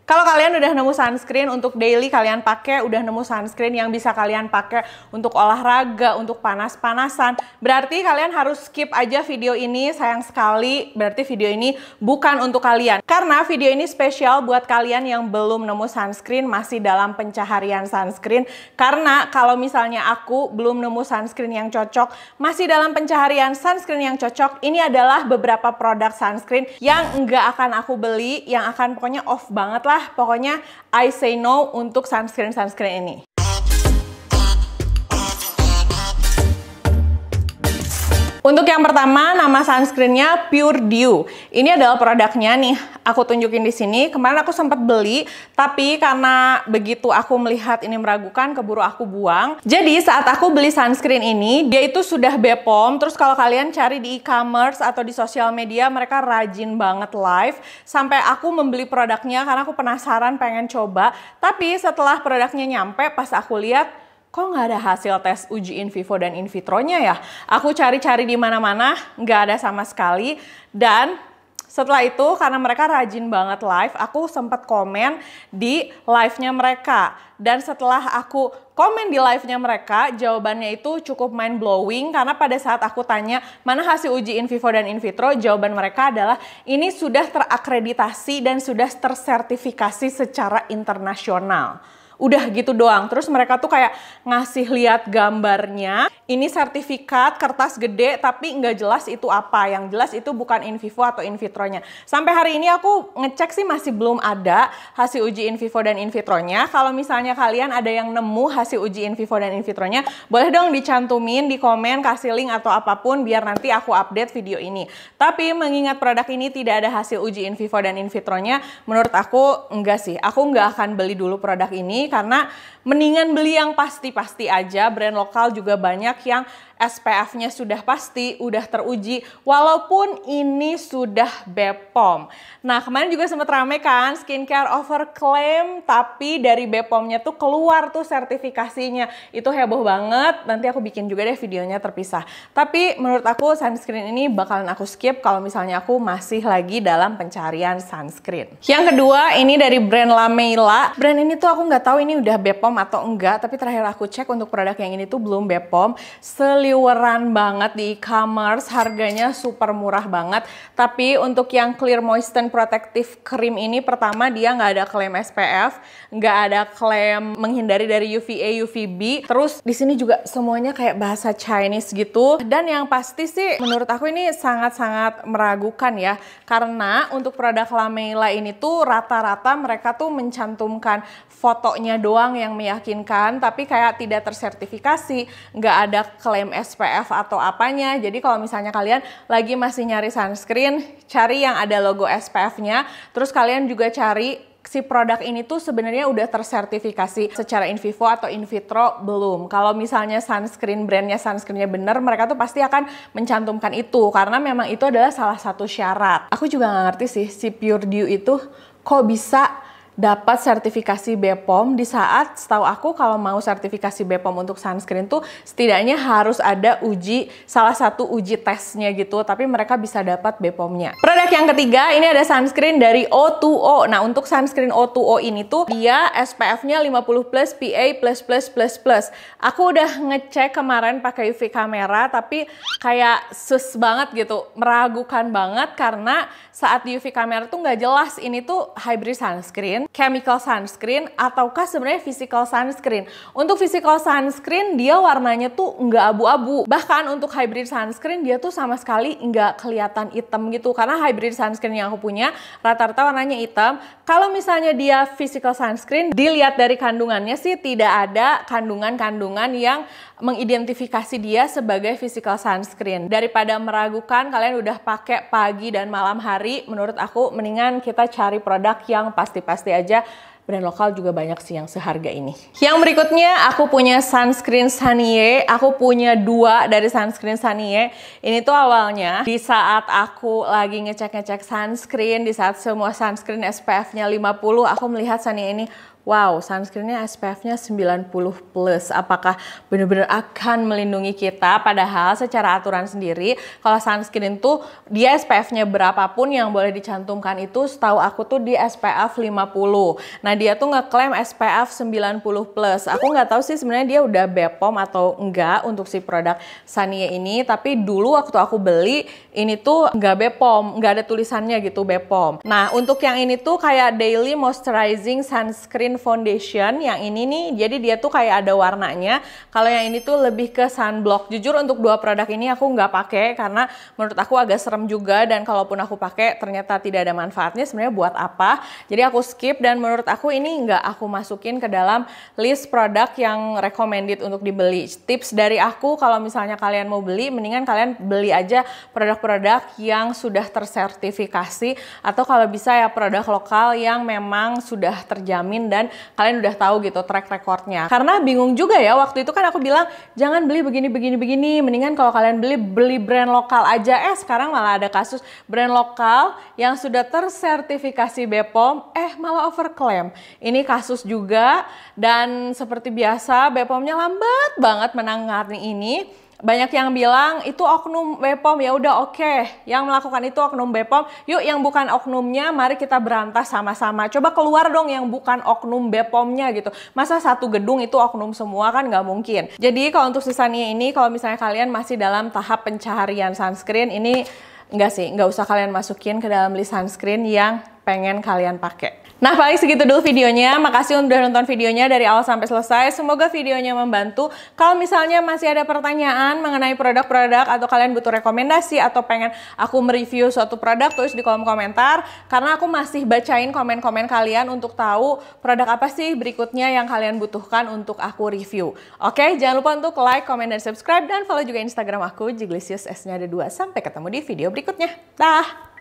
Kalau kalian udah nemu sunscreen untuk daily kalian pakai, udah nemu sunscreen yang bisa kalian pakai untuk olahraga, untuk panas-panasan, berarti kalian harus skip aja video ini. Sayang sekali, berarti video ini bukan untuk kalian. Karena video ini spesial buat kalian yang belum nemu sunscreen, masih dalam pencaharian sunscreen. Karena kalau misalnya aku belum nemu sunscreen yang cocok, masih dalam pencaharian sunscreen yang cocok, ini adalah beberapa produk sunscreen yang nggak akan aku beli, yang akan pokoknya off banget lah. Pokoknya I say no untuk sunscreen ini. Untuk yang pertama, nama sunscreennya Pure Dew. Ini adalah produknya nih, aku tunjukin di sini. Kemarin aku sempat beli, tapi karena begitu aku melihat ini meragukan, keburu aku buang. Jadi saat aku beli sunscreen ini, dia itu sudah BPOM. Terus kalau kalian cari di e-commerce atau di sosial media, mereka rajin banget live. Sampai aku membeli produknya karena aku penasaran pengen coba. Tapi setelah produknya nyampe, pas aku lihat, kok nggak ada hasil tes uji in vivo dan in vitronya ya? Aku cari-cari di mana-mana, nggak ada sama sekali. Dan setelah itu, karena mereka rajin banget live, aku sempat komen di live-nya mereka. Dan setelah aku komen di live-nya mereka, jawabannya itu cukup mind-blowing. Karena pada saat aku tanya, mana hasil uji in vivo dan in vitro, jawaban mereka adalah, ini sudah terakreditasi dan sudah tersertifikasi secara internasional. Udah gitu doang. Terus mereka tuh kayak ngasih lihat gambarnya. Ini sertifikat kertas gede tapi nggak jelas itu apa. Yang jelas itu bukan in vivo atau in vitronya. Sampai hari ini aku ngecek sih masih belum ada hasil uji in vivo dan in vitronya. Kalau misalnya kalian ada yang nemu hasil uji in vivo dan in vitronya, boleh dong dicantumin di komen, kasih link atau apapun biar nanti aku update video ini. Tapi mengingat produk ini tidak ada hasil uji in vivo dan in vitronya, menurut aku enggak sih. Aku nggak akan beli dulu produk ini karena mendingan beli yang pasti-pasti aja. Brand lokal juga banyak yang SPF-nya sudah pasti, udah teruji, walaupun ini sudah BPOM. Nah, kemarin juga sempat rame kan, skincare overclaim, tapi dari BPOM-nya tuh keluar tuh sertifikasinya. Itu heboh banget, nanti aku bikin juga deh videonya terpisah. Tapi menurut aku sunscreen ini bakalan aku skip kalau misalnya aku masih lagi dalam pencarian sunscreen. Yang kedua, ini dari brand La Meila. Brand ini tuh aku nggak tahu ini udah BPOM atau enggak, tapi terakhir aku cek untuk produk yang ini tuh belum BPOM. Seliweran banget di e-commerce, harganya super murah banget. Tapi untuk yang Clear Moisten Protective Cream ini, pertama dia nggak ada klaim SPF, nggak ada klaim menghindari dari UVA, UVB. Terus di sini juga semuanya kayak bahasa Chinese gitu. Dan yang pasti sih menurut aku ini sangat-sangat meragukan ya. Karena untuk produk La Meila ini tuh rata-rata mereka tuh mencantumkan fotonya doang yang meyakinkan, tapi kayak tidak tersertifikasi, nggak ada klaim SPF atau apanya. Jadi kalau misalnya kalian lagi masih nyari sunscreen, cari yang ada logo SPF-nya. Terus kalian juga cari si produk ini tuh sebenarnya udah tersertifikasi secara in vivo atau in vitro belum. Kalau misalnya sunscreen brandnya sunscreennya bener, mereka tuh pasti akan mencantumkan itu karena memang itu adalah salah satu syarat. Aku juga nggak ngerti sih si Pure Dew itu kok bisa dapat sertifikasi BPOM di saat setahu aku kalau mau sertifikasi BPOM untuk sunscreen tuh setidaknya harus ada salah satu uji tesnya gitu, tapi mereka bisa dapat BPOM-nya. Produk yang ketiga ini ada sunscreen dari O2O. Nah, untuk sunscreen O2O ini tuh dia SPF-nya 50+, PA++++. Aku udah ngecek kemarin pakai UV kamera tapi kayak sus banget gitu, meragukan banget karena saat di UV kamera tuh nggak jelas ini tuh hybrid sunscreen, chemical sunscreen, ataukah sebenarnya physical sunscreen. Untuk physical sunscreen dia warnanya tuh nggak abu-abu. Bahkan untuk hybrid sunscreen dia tuh sama sekali nggak kelihatan hitam gitu. Karena hybrid sunscreen yang aku punya rata-rata warnanya hitam. Kalau misalnya dia physical sunscreen, dilihat dari kandungannya sih tidak ada kandungan-kandungan yang mengidentifikasi dia sebagai physical sunscreen. Daripada meragukan, kalian udah pakai pagi dan malam hari, menurut aku mendingan kita cari produk yang pasti-pasti aja. Brand lokal juga banyak sih yang seharga ini. Yang berikutnya aku punya sunscreen Sanye. Aku punya 2 dari sunscreen Sanye. Ini tuh awalnya di saat aku lagi ngecek-ngecek sunscreen, di saat semua sunscreen SPF-nya 50, aku melihat Sanye ini, Wow, sunscreennya SPF-nya 90+. Apakah benar-benar akan melindungi kita? Padahal secara aturan sendiri, kalau sunscreen tuh dia SPF-nya berapapun yang boleh dicantumkan itu setahu aku tuh di SPF 50. Nah, dia tuh ngeklaim SPF 90+. Aku nggak tahu sih sebenarnya dia udah BPOM atau enggak untuk si produk Sania ini. Tapi dulu waktu aku beli, ini tuh nggak BPOM, nggak ada tulisannya gitu BPOM. Nah, untuk yang ini tuh kayak Daily Moisturizing Sunscreen Foundation, yang ini nih, jadi dia tuh kayak ada warnanya. Kalau yang ini tuh lebih ke sunblock. Jujur untuk dua produk ini aku nggak pakai karena menurut aku agak serem juga, dan kalaupun aku pakai ternyata tidak ada manfaatnya. Sebenarnya buat apa? Jadi aku skip, dan menurut aku ini nggak aku masukin ke dalam list produk yang recommended untuk dibeli. Tips dari aku, kalau misalnya kalian mau beli, mendingan kalian beli aja produk-produk yang sudah tersertifikasi, atau kalau bisa ya produk lokal yang memang sudah terjamin dan kalian udah tahu gitu track recordnya. Karena bingung juga ya, waktu itu kan aku bilang jangan beli begini, mendingan kalau kalian beli brand lokal aja. Sekarang malah ada kasus brand lokal yang sudah tersertifikasi BPOM malah overclaim. Ini kasus juga, dan seperti biasa BPOM-nya lambat banget menangani ini. Banyak yang bilang itu oknum BPOM, ya udah oke. Yang melakukan itu oknum BPOM. Yuk yang bukan oknumnya mari kita berantas sama-sama. Coba keluar dong yang bukan oknum BPOM-nya gitu. Masa satu gedung itu oknum semua, kan nggak mungkin. Jadi kalau untuk si Sania ini, kalau misalnya kalian masih dalam tahap pencarian sunscreen, ini nggak usah kalian masukin ke dalam list sunscreen yang pengen kalian pakai. Nah, paling segitu dulu videonya. Makasih udah nonton videonya dari awal sampai selesai. Semoga videonya membantu. Kalau misalnya masih ada pertanyaan mengenai produk-produk, atau kalian butuh rekomendasi, atau pengen aku mereview suatu produk, tulis di kolom komentar. Karena aku masih bacain komen-komen kalian untuk tahu produk apa sih berikutnya yang kalian butuhkan untuk aku review. Oke, jangan lupa untuk like, komen, dan subscribe. Dan follow juga Instagram aku, Jiglisius, S-nya ada 2. Sampai ketemu di video berikutnya. Dah!